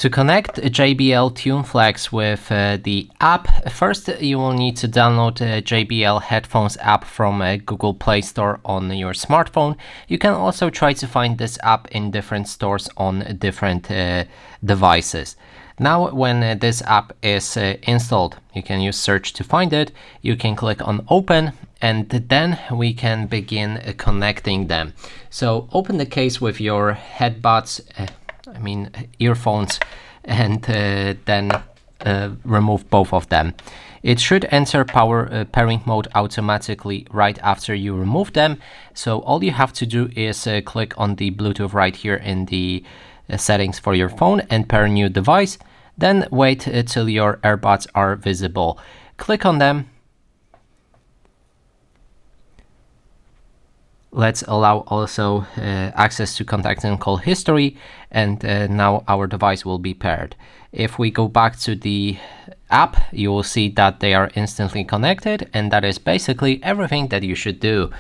To connect JBL Tune Flex with the app, first you will need to download the JBL headphones app from Google Play Store on your smartphone. You can also try to find this app in different stores on different devices. Now when this app is installed, you can use search to find it. You can click on open and then we can begin connecting them. So open the case with your headbuds, earphones, and then remove both of them. It should enter pairing mode automatically right after you remove them. So all you have to do is click on the Bluetooth right here in the settings for your phone and pair new device. Then wait till your earbuds are visible. Click on them. Let's allow also access to contact and call history, and now our device will be paired. If we go back to the app, you will see that they are instantly connected, and that is basically everything that you should do.